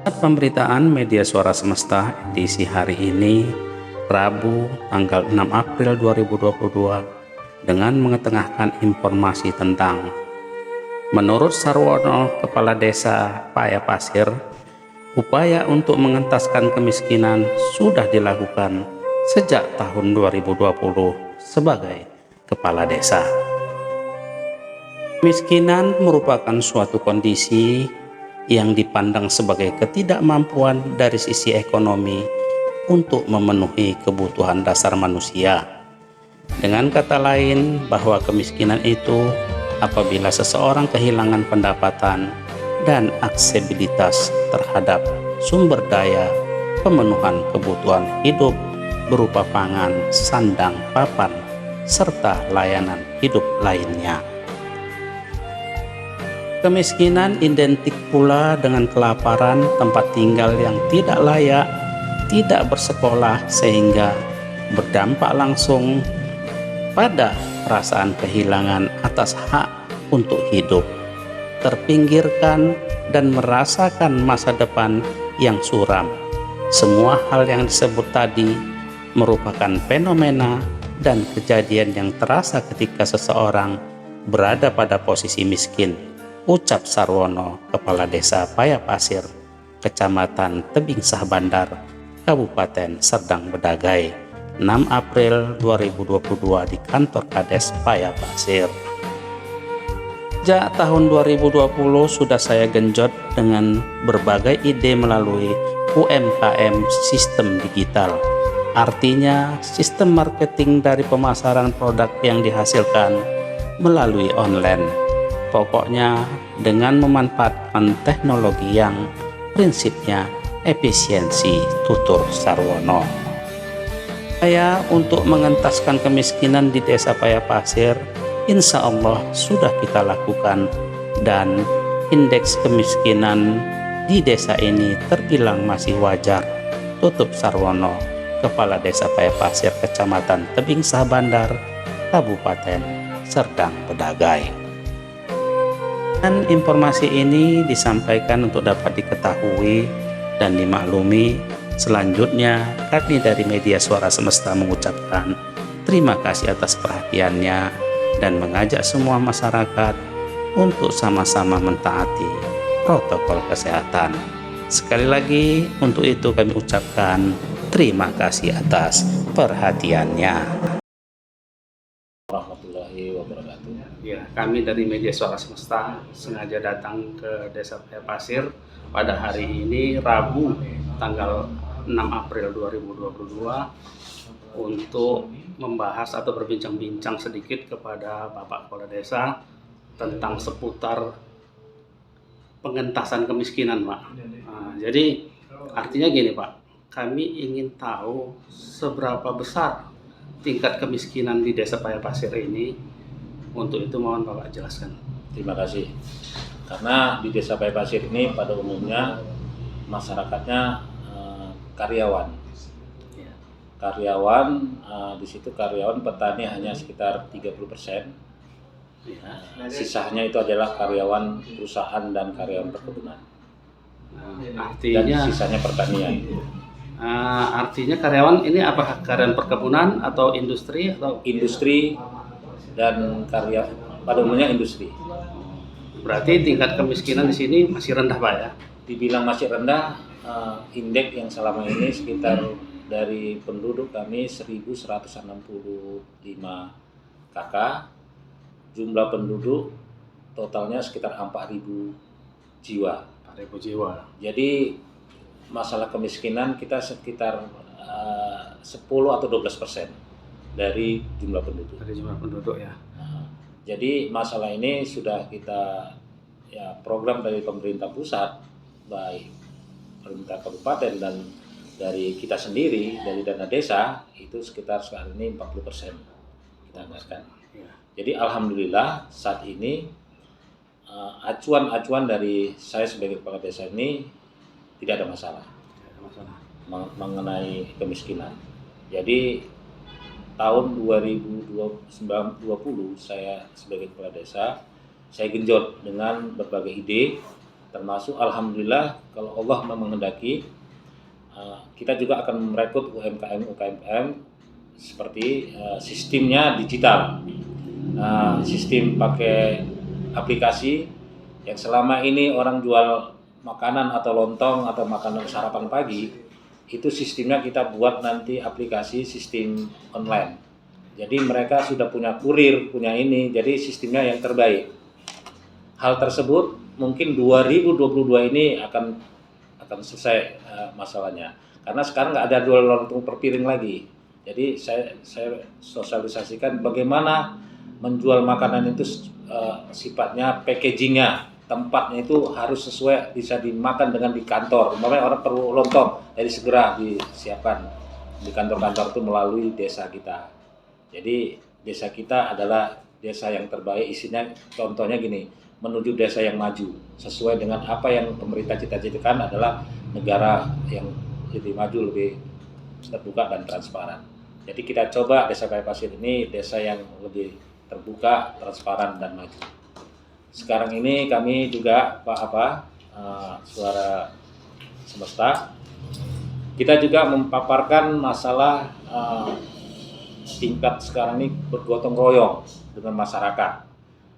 Pemberitaan media Suara Semesta edisi hari ini, Rabu tanggal 6 April 2022, dengan mengetengahkan informasi tentang menurut Sarwono, Kepala Desa Payapasir, upaya untuk mengentaskan kemiskinan sudah dilakukan sejak tahun 2020 sebagai Kepala Desa. Kemiskinan merupakan suatu kondisi yang dipandang sebagai ketidakmampuan dari sisi ekonomi untuk memenuhi kebutuhan dasar manusia. Dengan kata lain, bahwa kemiskinan itu apabila seseorang kehilangan pendapatan dan aksesibilitas terhadap sumber daya pemenuhan kebutuhan hidup berupa pangan, sandang, papan, serta layanan hidup lainnya. Kemiskinan identik pula dengan kelaparan, tempat tinggal yang tidak layak, tidak bersekolah, sehingga berdampak langsung pada perasaan kehilangan atas hak untuk hidup, terpinggirkan, dan merasakan masa depan yang suram. Semua hal yang disebut tadi merupakan fenomena dan kejadian yang terasa ketika seseorang berada pada posisi miskin, ucap Sarwono, Kepala Desa Payapasir, Kecamatan Tebing Sah Bandar, Kabupaten Serdang Bedagai, 6 April 2022 di kantor Kades Payapasir. Sejak tahun 2020 sudah saya genjot dengan berbagai ide melalui UMKM sistem digital. Artinya sistem marketing dari pemasaran produk yang dihasilkan melalui online. Pokoknya dengan memanfaatkan teknologi yang prinsipnya efisiensi, tutur Sarwono. Saya untuk mengentaskan kemiskinan di Desa Payapasir, insya Allah sudah kita lakukan, dan indeks kemiskinan di desa ini terbilang masih wajar, tutup Sarwono, Kepala Desa Payapasir, Kecamatan Tebing Sah Bandar, Kabupaten Serdang Bedagai. Dan informasi ini disampaikan untuk dapat diketahui dan dimaklumi. Selanjutnya, kami dari Media Suara Semesta mengucapkan terima kasih atas perhatiannya dan mengajak semua masyarakat untuk sama-sama mentaati protokol kesehatan. Sekali lagi, untuk itu kami ucapkan terima kasih atas perhatiannya. Warahmatullahi wabarakatuh. Ya, kami dari Media Suara Semesta sengaja datang ke Desa Payapasir pada hari ini, Rabu, tanggal 6 April 2022, untuk membahas atau berbincang-bincang sedikit kepada Bapak Kepala Desa tentang seputar pengentasan kemiskinan, Pak. Nah, jadi artinya gini, Pak, kami ingin tahu seberapa besar tingkat kemiskinan di Desa Payapasir ini. Untuk itu mohon Bapak jelaskan. Terima kasih. Karena di Desa Payapasir ini pada umumnya masyarakatnya karyawan. Ya. Karyawan, di situ karyawan petani hanya sekitar 30%. Ya. Sisanya itu adalah karyawan perusahaan dan karyawan perkebunan. Artinya, dan sisanya pertanian. Artinya karyawan ini apa? Karyawan perkebunan atau industri atau? Industri dan karya, pada umumnya industri. Berarti tingkat kemiskinan di sini masih rendah, Pak, ya? Dibilang masih rendah, indeks yang selama ini sekitar dari penduduk kami 1165 KK, jumlah penduduk totalnya sekitar 4.000 jiwa. 4.000 jiwa. Jadi masalah kemiskinan kita sekitar 10 atau 12% dari jumlah penduduk. Dari jumlah penduduk, ya. Jadi masalah ini sudah kita program dari pemerintah pusat, baik pemerintah kabupaten dan dari kita sendiri dari dana desa, itu sekitar sekarang ini 40% kita anggarkan. Ya. Jadi alhamdulillah saat ini acuan dari saya sebagai kepala desa ini tidak ada masalah. Mengenai kemiskinan. Jadi tahun 2020 saya sebagai kepala desa, saya genjot dengan berbagai ide termasuk alhamdulillah kalau Allah menghendaki kita juga akan merekrut UMKM seperti sistemnya digital, sistem pakai aplikasi yang selama ini orang jual makanan atau lontong atau makanan sarapan pagi itu sistemnya kita buat nanti aplikasi sistem online. Jadi mereka sudah punya kurir, punya ini, jadi sistemnya yang terbaik. Hal tersebut mungkin 2022 ini akan selesai masalahnya. Karena sekarang nggak ada jual lontong per piring lagi. Jadi saya sosialisasikan bagaimana menjual makanan itu sifatnya packagingnya, tempatnya itu harus sesuai bisa dimakan dengan di kantor. Umpamanya orang perlu lontong, jadi segera disiapkan di kantor-kantor itu melalui desa kita. Jadi desa kita adalah desa yang terbaik, isinya contohnya gini, menuju desa yang maju sesuai dengan apa yang pemerintah cita-citakan adalah negara yang lebih maju, lebih terbuka dan transparan. Jadi kita coba Desa Kaya Pasir ini desa yang lebih terbuka, transparan dan maju. Sekarang ini kami juga Suara Semesta, kita juga memaparkan masalah tingkat sekarang ini bergotong royong dengan masyarakat.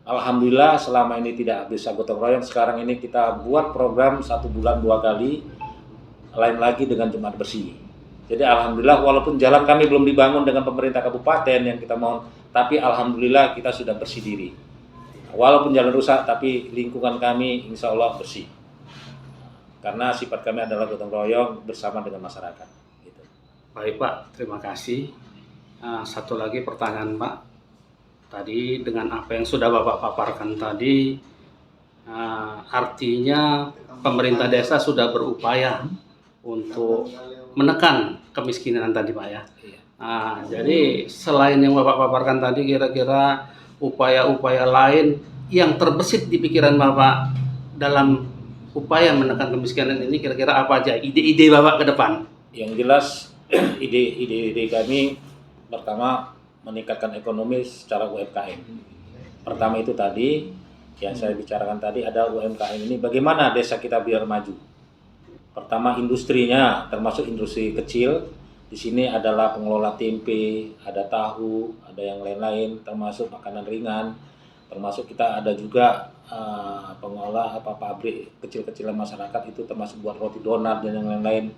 Alhamdulillah selama ini tidak bisa gotong royong, sekarang ini kita buat program 1 bulan 2 kali, lain lagi dengan Jumat Bersih. Jadi alhamdulillah walaupun jalan kami belum dibangun dengan pemerintah kabupaten yang kita mohon, tapi alhamdulillah kita sudah bersih diri. Walaupun jalan rusak, tapi lingkungan kami insya Allah bersih. Karena sifat kami adalah gotong royong bersama dengan masyarakat. Gitu. Baik Pak, terima kasih. Satu lagi pertanyaan Pak. Tadi dengan apa yang sudah Bapak paparkan tadi, artinya pemerintah desa sudah berupaya untuk menekan kemiskinan tadi Pak ya. Jadi selain yang Bapak paparkan tadi, kira-kira upaya-upaya lain yang terbesit di pikiran Bapak dalam upaya menekan kemiskinan ini kira-kira apa aja? Ide-ide Bapak ke depan? Yang jelas ide-ide kami pertama meningkatkan ekonomi secara UMKM. Pertama itu tadi yang saya bicarakan tadi, ada UMKM ini bagaimana desa kita biar maju. Pertama industrinya, termasuk industri kecil. Di sini adalah pengelola tempe, ada tahu, ada yang lain-lain, termasuk makanan ringan. Termasuk kita ada juga pengelola pabrik kecil-kecilan masyarakat itu termasuk buat roti donat dan yang lain-lain.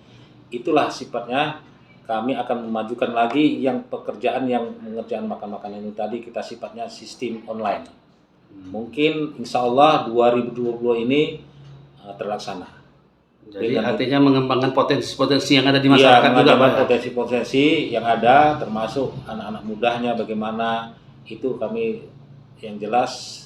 Itulah sifatnya kami akan memajukan lagi yang pekerjaan yang mengerjakan makan-makanan ini tadi kita sifatnya sistem online. Mungkin insya Allah 2022 ini terlaksana. Jadi artinya mengembangkan potensi-potensi yang ada di masyarakat juga Pak. Potensi-potensi yang ada termasuk anak-anak mudanya bagaimana itu kami yang jelas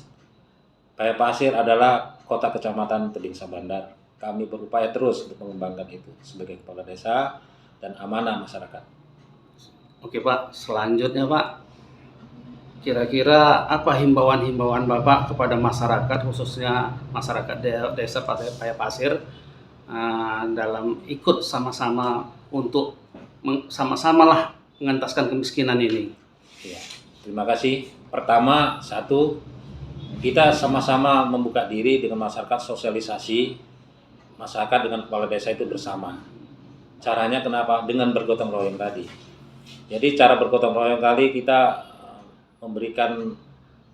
Kaya Pasir adalah kota kecamatan Tebing Sabandar. Kami berupaya terus untuk mengembangkan itu sebagai kepala desa dan amanah masyarakat. Oke Pak, selanjutnya Pak, kira-kira apa himbauan-himbauan Bapak kepada masyarakat, khususnya masyarakat desa Kaya Pasir dalam ikut sama-sama untuk sama-sama lah mengentaskan kemiskinan ini? Ya, terima kasih. Pertama, kita sama-sama membuka diri dengan masyarakat, sosialisasi masyarakat dengan kepala desa itu bersama. Caranya kenapa? Dengan bergotong royong tadi. Jadi cara bergotong royong kali kita memberikan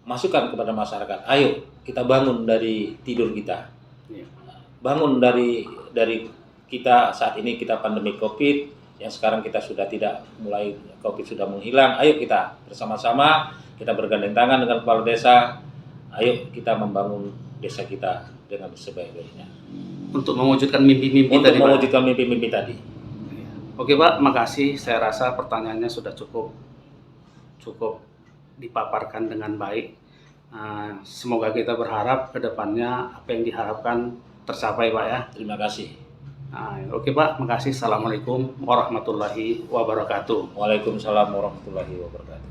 masukan kepada masyarakat. Ayo kita bangun dari tidur kita. Bangun dari kita saat ini kita pandemi COVID, yang sekarang kita sudah tidak, mulai COVID sudah menghilang. Ayo kita bersama-sama, kita bergandeng tangan dengan kepala desa. Ayo kita membangun desa kita dengan sebaik-baiknya. Untuk mewujudkan mimpi-mimpi tadi. Oke Pak, makasih. Saya rasa pertanyaannya sudah cukup dipaparkan dengan baik. Semoga kita berharap ke depannya apa yang diharapkan tercapai Pak ya. Terima kasih. Oke Pak, makasih. Assalamualaikum warahmatullahi wabarakatuh. Waalaikumsalam warahmatullahi wabarakatuh.